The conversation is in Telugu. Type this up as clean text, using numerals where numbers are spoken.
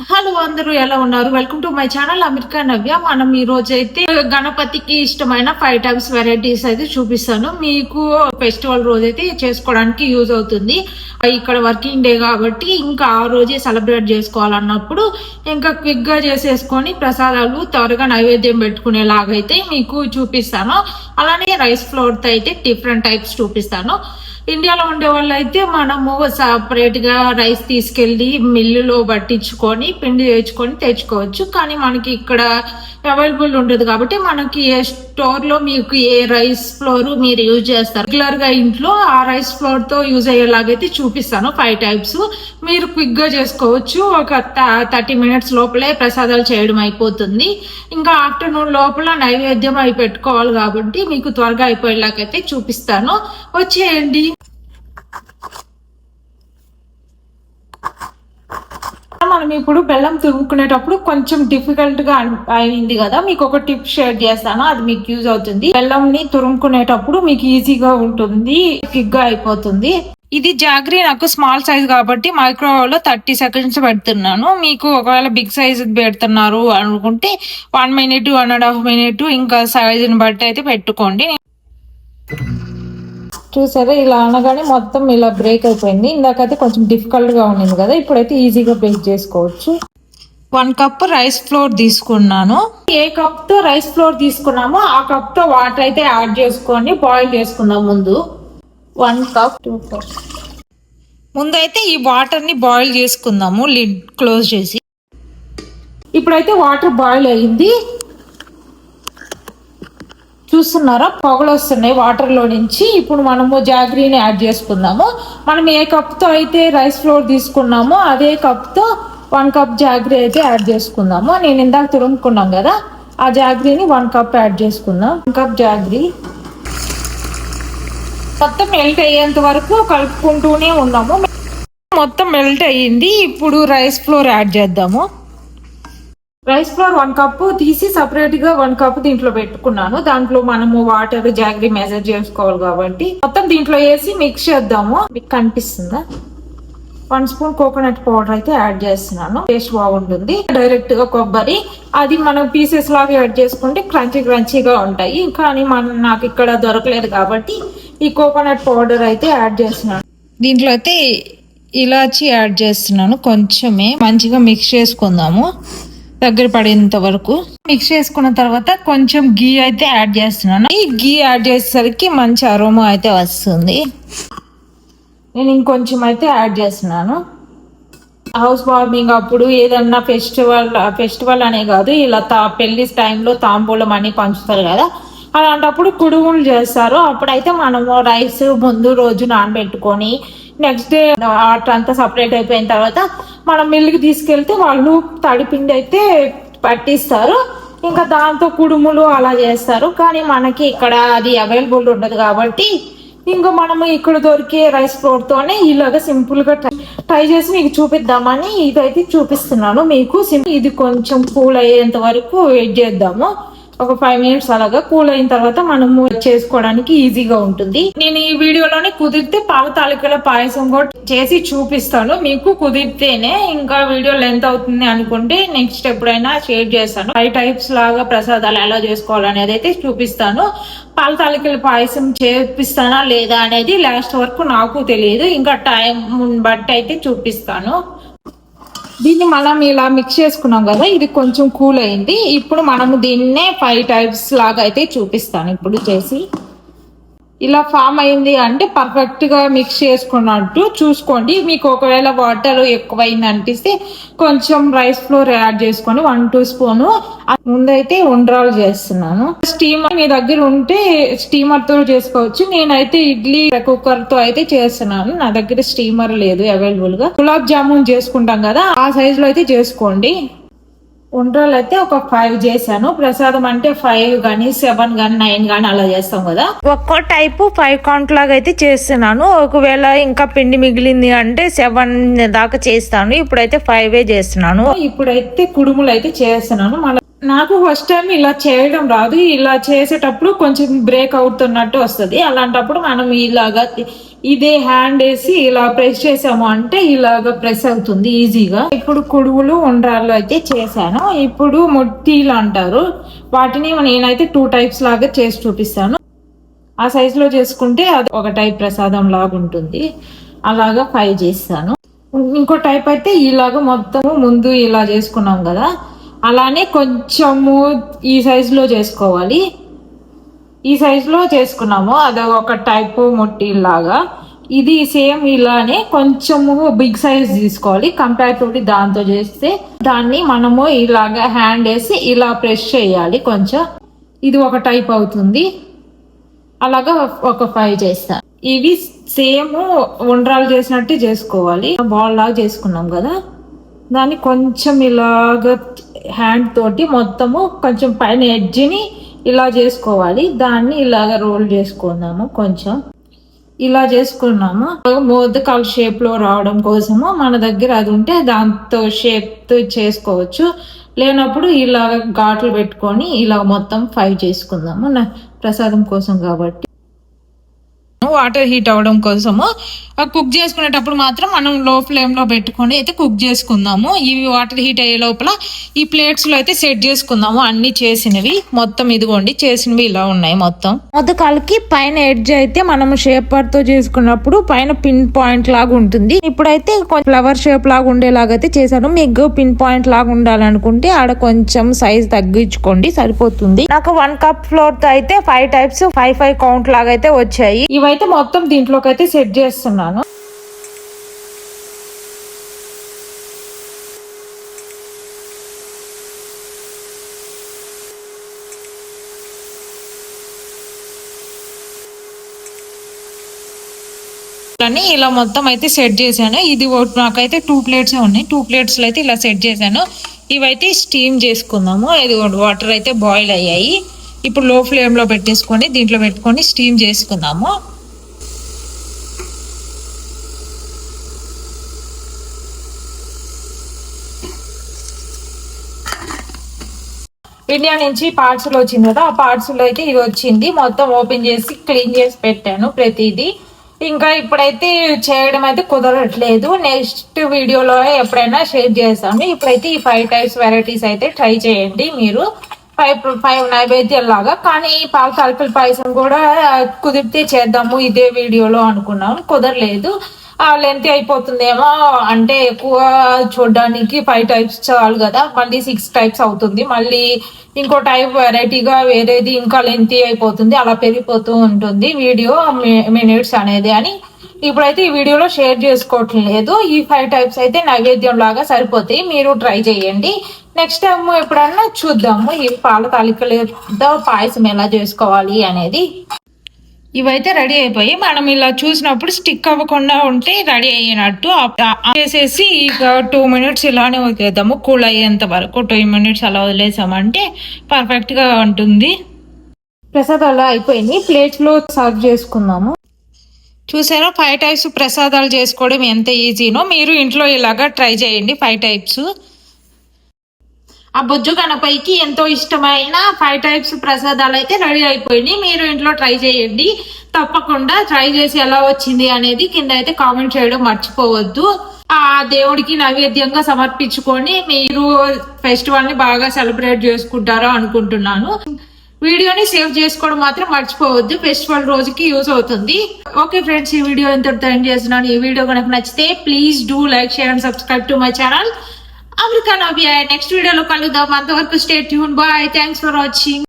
హలో అందరూ ఎలా ఉన్నారు? Welcome to my channel America Navya. మనం ఈ రోజు అయితే గణపతికి ఇష్టమైన 5 టైప్స్ వెరైటీస్ అయితే చూపిస్తాను. మీకు ఫెస్టివల్ రోజు అయితే చేసుకోవడానికి యూజ్ అవుతుంది. ఇక్కడ వర్కింగ్ డే కాబట్టి ఇంకా ఆ రోజే సెలబ్రేట్ చేసుకోవాలన్నప్పుడు ఇంకా క్విక్ గా చేసేసుకొని ప్రసాదాలు త్వరగా నైవేద్యం పెట్టుకునేలాగైతే మీకు చూపిస్తాను. అలానే రైస్ ఫ్లోర్ తో అయితే డిఫరెంట్ టైప్స్ చూపిస్తాను. ఇండియాలో ఉండే వాళ్ళు అయితే మనము సపరేట్ గా రైస్ తీసుకెళ్లి మిల్లులో పట్టించుకొని పిండి తెచ్చుకొని తెచ్చుకోవచ్చు. కానీ మనకి ఇక్కడ అవైలబుల్ ఉంటుంది కాబట్టి మనకి ఏ స్టోర్ లో మీకు ఏ రైస్ ఫ్లోర్ మీరు యూజ్ చేస్తారు రెగ్యులర్ గా ఇంట్లో ఆ రైస్ ఫ్లోర్ తో యూజ్ అయ్యేలాగైతే చూపిస్తాను. 5 టైప్స్ మీరు క్విక్ గా చేసుకోవచ్చు. ఒక 30 మినిట్స్ లోపలే ప్రసాదాలు చేయడం అయిపోతుంది. ఇంకా ఆఫ్టర్నూన్ లోపల నైవేద్యం అయి పెట్టుకోవాలి కాబట్టి మీకు త్వరగా అయిపోయేలాగైతే చూపిస్తాను. వచ్చేయండి. మనం ఇప్పుడు బెల్లం తురుముకునేటప్పుడు కొంచెం డిఫికల్ట్ గా అయింది కదా, మీకు ఒక టిప్ షేర్ చేస్తాను, అది మీకు యూజ్ అవుతుంది. బెల్లం ని తురుముకునేటప్పుడు మీకు ఈజీగా ఉంటుంది, క్విక్ గా అయిపోతుంది. ఇది జాగ్రీ నాకు స్మాల్ సైజ్ కాబట్టి మైక్రోవేవ్ లో 30 సెకండ్స్ పెడుతున్నాను. మీకు ఒకవేళ బిగ్ సైజ్ పెడుతున్నారు అనుకుంటే 1 మినిట్ 1.5 మినిట్ ఇంకా సైజుని బట్టి అయితే పెట్టుకోండి. చూసారా, ఇలా అనగానే మొత్తం ఇలా బ్రేక్ అయిపోయింది. ఇందాకైతే కొంచెం డిఫికల్ట్ గా ఉండింది కదా, ఇప్పుడైతే ఈజీగా బ్రేక్ చేసుకోవచ్చు. 1 కప్ రైస్ ఫ్లోర్ తీసుకున్నాను. ఏ కప్ తో రైస్ ఫ్లోర్ తీసుకున్నామో ఆ కప్ తో వాటర్ అయితే యాడ్ చేసుకొని బాయిల్ చేసుకుందాం. ముందు 1 కప్ 2 కప్ ముందైతే ఈ వాటర్ ని బాయిల్ చేసుకుందాము, లిడ్ క్లోజ్ చేసి. ఇప్పుడైతే వాటర్ బాయిల్ అయ్యింది. చూస్తున్నారా, పొగలు వస్తున్నాయి వాటర్ లో నుంచి. ఇప్పుడు మనము జాగ్రీని యాడ్ చేసుకుందాము. మనం ఏ కప్ తో అయితే రైస్ ఫ్లోర్ తీసుకున్నామో అదే కప్ తో 1 కప్ జాగ్రీ అయితే యాడ్ చేసుకుందాము. నేను ఇందాక తురుముకున్నాం కదా, ఆ జాగ్రీని 1 కప్ యాడ్ చేసుకుందాం. 1 కప్ జాగ్రీ మొత్తం మెల్ట్ అయ్యేంత వరకు కలుపుకుంటూనే ఉన్నాము. మొత్తం మెల్ట్ అయ్యింది. ఇప్పుడు రైస్ ఫ్లోర్ యాడ్ చేద్దాము. రైస్ ఫ్లోర్ 1 కప్ తీసి సపరేట్ గా 1 కప్ దీంట్లో పెట్టుకున్నాను. దాంట్లో మనము వాటర్ జాగ్రీ మెజర్ చేసుకోవాలి కాబట్టి మొత్తం దీంట్లో వేసి మిక్స్ చేద్దాము. మీకు కనిపిస్తుందా? 1 స్పూన్ కోకోనట్ పౌడర్ అయితే యాడ్ చేస్తున్నాను, టేస్ట్ బాగుంటుంది. డైరెక్ట్ గా కొబ్బరి అది మనం పీసెస్ లాగా యాడ్ చేసుకుంటే క్రంచీగా ఉంటాయి. కానీ నాకు ఇక్కడ దొరకలేదు కాబట్టి ఈ కోకోనట్ పౌడర్ అయితే యాడ్ చేస్తున్నాను. దీంట్లో అయితే ఇలాచి యాడ్ చేస్తున్నాను కొంచెమే. మంచిగా మిక్స్ చేసుకుందాము దగ్గర పడేంత వరకు. మిక్స్ చేసుకున్న తర్వాత కొంచెం గీ అయితే యాడ్ చేస్తున్నాను. ఈ గీ యాడ్ చేసేసరికి మంచి అరోమా అయితే వస్తుంది. నేను ఇంకొంచెం అయితే యాడ్ చేస్తున్నాను. హౌస్ వార్మింగ్ అప్పుడు ఏదన్నా ఫెస్టివల్ అనే కాదు, ఇలా పెళ్లి టైంలో తాంబూలం అని పంచుతారు కదా, అలాంటప్పుడు కుడుములు చేస్తారు. అప్పుడైతే మనము రైస్ ముందు రోజు నానబెట్టుకొని నెక్స్ట్ డే వాటర్ అంతా సపరేట్ అయిపోయిన తర్వాత మనం మిల్లుకి తీసుకెళ్తే వాళ్ళు తడిపిండి అయితే పట్టిస్తారు. ఇంకా దాంతో కుడుములు అలా చేస్తారు. కానీ మనకి ఇక్కడ అది అవైలబుల్ ఉండదు కాబట్టి ఇంకా మనము ఇక్కడ దొరికే రైస్ ఫ్లోర్ తోనే ఇలాగా సింపుల్ గా ట్రై చేసి మీకు చూపిద్దామని ఇదైతే చూపిస్తున్నాను మీకు. ఇది కొంచెం కూల్ అయ్యేంత వరకు వెయిట్ చేద్దాము. ఒక 5 మినిట్స్ అలాగా కూల్ అయిన తర్వాత మనము చేసుకోవడానికి ఈజీగా ఉంటుంది. నేను ఈ వీడియోలోనే కుదిరితే పాల తాలికల పాయసం కూడా చేసి చూపిస్తాను మీకు, కుదిరితేనే. ఇంకా వీడియో లెంత్ అవుతుంది అనుకుంటే నెక్స్ట్ ఎప్పుడైనా షేర్ చేస్తాను. 5 టైప్స్ లాగా ప్రసాదాలు ఎలా చేసుకోవాలనేది అయితే చూపిస్తాను. పాల తాలికల పాయసం చేపిస్తానా లేదా అనేది లాస్ట్ వరకు నాకు తెలియదు. ఇంకా టైం బట్టి అయితే చూపిస్తాను. దీన్ని మనం ఇలా మిక్స్ చేసుకున్నాం కదా, ఇది కొంచెం కూల్ అయింది. ఇప్పుడు మనము దీన్నే 5 టైప్స్ లాగా అయితే చూపిస్తాను ఇప్పుడు చేసి. ఇలా ఫామ్ అయింది అంటే పర్ఫెక్ట్ గా మిక్స్ చేసుకున్నట్టు చూసుకోండి. మీకు ఒకవేళ వాటర్ ఎక్కువైంది అనిపిస్తే కొంచెం రైస్ ఫ్లోర్ యాడ్ చేసుకొని 1-2 స్పూన్. ముందైతే ఉండ్రాలు చేస్తున్నాను. స్టీమర్ మీ దగ్గర ఉంటే స్టీమర్ తో చేసుకోవచ్చు. నేనైతే ఇడ్లీ కుక్కర్ తో అయితే చేస్తున్నాను. నా దగ్గర స్టీమర్ లేదు అవైలబుల్ గా. గులాబ్ జామున్ చేసుకుంటాం కదా, ఆ సైజ్ లో అయితే చేసుకోండి. ఉండ్రాలు అయితే ఒక 5 చేశాను. ప్రసాదం అంటే 5 గానీ 7 గానీ 9 గానీ అలా చేస్తాం కదా, ఒక్కో టైపు 5 కౌంట్ లాగా అయితే చేస్తున్నాను. ఒకవేళ ఇంకా పిండి మిగిలింది అంటే 7 దాకా చేస్తాను. ఇప్పుడైతే 5 చేస్తున్నాను. ఇప్పుడైతే కుడుములు అయితే చేస్తున్నాను. నాకు ఫస్ట్ టైం ఇలా చేయడం రాదు. ఇలా చేసేటప్పుడు కొంచెం బ్రేక్ అవుతున్నట్టు వస్తుంది. అలాంటప్పుడు మనం ఇలాగా ఇదే హ్యాండ్ వేసి ఇలా ప్రెస్ చేసాము అంటే ఇలాగ ప్రెస్ అవుతుంది ఈజీగా. ఇప్పుడు కుడువులు ఉండ్రాళ్ళు అయితే చేశాను. ఇప్పుడు మొట్టీలు అంటారు వాటిని. నేనైతే 2 టైప్స్ లాగా చేసి చూపిస్తాను. ఆ సైజులో చేసుకుంటే అది ఒక టైప్ ప్రసాదం లాగా ఉంటుంది. అలాగా 5 చేస్తాను. ఇంకో టైప్ అయితే ఇలాగ మొత్తము ముందు ఇలా చేసుకున్నాం కదా, అలానే కొంచెము ఈ సైజులో చేసుకోవాలి. ఈ సైజులో చేసుకున్నాము, అది ఒక టైప్ మొట్టిలాగా. ఇది సేమ్ ఇలానే కొంచెము బిగ్ సైజ్ తీసుకోవాలి కంపారిటివ్లీ దాంతో చేస్తే. దాన్ని మనము ఇలాగా హ్యాండ్ వేసి ఇలా ప్రెస్ చేయాలి కొంచెం. ఇది ఒక టైప్ అవుతుంది. అలాగా ఒక 5 చేస్తాను. ఇవి సేమ్ ఉండ్రాలు చేసినట్టు చేసుకోవాలి. బాల్ లాగా చేసుకున్నాం కదా, దాన్ని కొంచెం ఇలాగ హ్యాండ్ తోటి మొత్తము కొంచెం పైన ఎడ్జ్ని ఇలా చేసుకోవాలి. దాన్ని ఇలాగ రోల్ చేసుకున్నాము. కొంచెం ఇలా చేసుకున్నాము. మోదకాల షేప్ లో రావడం కోసము మన దగ్గర అది ఉంటే దాంతో షేప్ చేసుకోవచ్చు. లేనప్పుడు ఇలాగ ఘాట్లు పెట్టుకొని ఇలా మొత్తం 5 చేసుకుందాము. ప్రసాదం కోసం కాబట్టి. వాటర్ హీట్ అవడం కోసము కుక్ చేసుకునేటప్పుడు మాత్రం మనం లో ఫ్లేమ్ లో పెట్టుకొని అయితే కుక్ చేసుకుందాము. ఇవి వాటర్ హీట్ అయ్యే లోపల ఈ ప్లేట్స్ లో అయితే సెట్ చేసుకుందాము. అన్ని చేసినవి మొత్తం ఇదిగోండి, చేసినవి ఇలా ఉన్నాయి. మొత్తం మొదకాలకి పైన ఎడ్జ్ అయితే మనం షేపర్ తో చేసుకున్నప్పుడు పైన పిన్ పాయింట్ లాగా ఉంటుంది. ఇప్పుడైతే ఫ్లవర్ షేప్ లాగా ఉండేలాగా అయితే చేశాను. మీకు పిన్ పాయింట్ లాగా ఉండాలనుకుంటే ఆడ కొంచెం సైజ్ తగ్గించుకోండి, సరిపోతుంది. నాకు 1 కప్ ఫ్లోర్ తో అయితే 5 టైప్స్ 5 కౌంట్ లాగా అయితే వచ్చాయి. ఇవైతే మొత్తం దీంట్లోకి అయితే సెట్ చేస్తున్నాను. ఇలా మొత్తం అయితే సెట్ చేశాను. ఇది నాకైతే 2 ప్లేట్స్ ఉన్నాయి. 2 ప్లేట్స్ లో అయితే ఇలా సెట్ చేశాను. ఇవైతే స్టీమ్ చేసుకుందాము. ఇది వాటర్ అయితే బాయిల్ అయ్యాయి. ఇప్పుడు లో ఫ్లేమ్ లో పెట్టేసుకొని దీంట్లో పెట్టుకొని స్టీమ్ చేసుకుందాము. ఇండియా నుంచి పార్సల్ వచ్చింది కదా, ఆ పార్సల్ అయితే ఇది వచ్చింది. మొత్తం ఓపెన్ చేసి క్లీన్ చేసి పెట్టాను ప్రతిదీ. ఇంకా ఇప్పుడైతే చేయడం అయితే కుదరట్లేదు. నెక్స్ట్ వీడియోలో ఎప్పుడైనా షేర్ చేస్తాను. ఇప్పుడైతే ఈ 5 టైప్స్ వెరైటీస్ అయితే ట్రై చేయండి మీరు. 5 నైవేద్యం లాగా. కానీ పాల తాలికల పాయసం కూడా కుదిరితే చేద్దాము ఇదే వీడియోలో అనుకున్నాను, కుదరలేదు. లెంత్ అయిపోతుందేమో, అంటే ఎక్కువ చూడడానికి 5 టైప్స్ చాలు కదా, మళ్ళీ 6 టైప్స్ అవుతుంది. మళ్ళీ ఇంకో టైప్ వెరైటీగా వేరేది ఇంకా లెంతీ అయిపోతుంది. అలా పెరిగిపోతూ ఉంటుంది వీడియో మినిట్స్ అనేది అని ఇప్పుడైతే ఈ వీడియోలో షేర్ చేసుకోవట్లేదు. ఈ 5 టైప్స్ అయితే నైవేద్యం లాగా సరిపోతాయి. మీరు ట్రై చేయండి. నెక్స్ట్ టైం ఎప్పుడన్నా చూద్దాము ఈ పాల తాలికలతో పాయసం ఎలా చేసుకోవాలి అనేది. ఇవైతే రెడీ అయిపోయి మనం ఇలా చూసినప్పుడు స్టిక్ అవ్వకుండా ఉంటే రెడీ అయినట్టు. చేసేసి ఇక 2 మినిట్స్ ఇలానే వదిలేద్దాము కూల్ అయ్యేంత వరకు. 2 మినిట్స్ అలా వదిలేసామంటే పర్ఫెక్ట్ గా ఉంటుంది. ప్రసాదాలు అయిపోయింది, ప్లేట్స్ లో సర్వ్ చేసుకుందాము. చూసారా 5 టైప్స్ ప్రసాదాలు చేసుకోవడం ఎంత ఈజీనో. మీరు ఇంట్లో ఇలాగా ట్రై చేయండి 5 టైప్స్. ఆ బొజ్జు గణపైకి ఎంతో ఇష్టమైన 5 టైప్స్ ప్రసాదాలు అయితే రెడీ అయిపోయింది. మీరు ఇంట్లో ట్రై చేయండి తప్పకుండా. ట్రై చేసి ఎలా వచ్చింది అనేది కింద అయితే కామెంట్ చేయడం మర్చిపోవద్దు. ఆ దేవుడికి నైవేద్యంగా సమర్పించుకొని మీరు ఫెస్టివల్ ని బాగా సెలబ్రేట్ చేసుకుంటారో అనుకుంటున్నాను. వీడియోని సేవ్ చేసుకోవడం మాత్రం మర్చిపోవద్దు, ఫెస్టివల్ రోజుకి యూజ్ అవుతుంది. ఓకే ఫ్రెండ్స్, ఈ వీడియో ఎంతటితో ఎండ్ చేస్తున్నాను. ఈ వీడియో కనుక నచ్చితే please do like, share and subscribe to my channel America Navya. Next వీడియోలో కలుద్దాం. అంతవరకు stay tune. Bye. Thanks for watching.